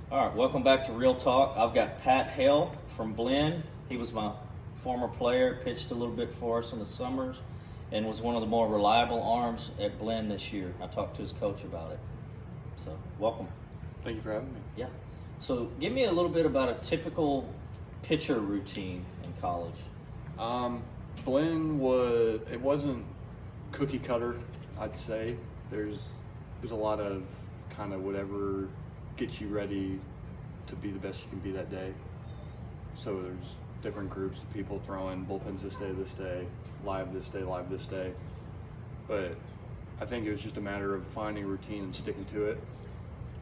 All right, welcome back to Real Talk. I've got Pat Hale from Blinn. He was my former player, pitched a little bit for us in the summers, and was one of the more reliable arms at Blinn this year. I talked to his coach about it. So, welcome. Thank you for having me. Yeah. So, give me a little bit about a typical pitcher routine in college. Blinn it wasn't cookie cutter, I'd say. There's a lot of kind of whatever gets you ready to be the best you can be that day. So there's different groups of people throwing bullpens this day, live this day. But I think it was just a matter of finding a routine and sticking to it.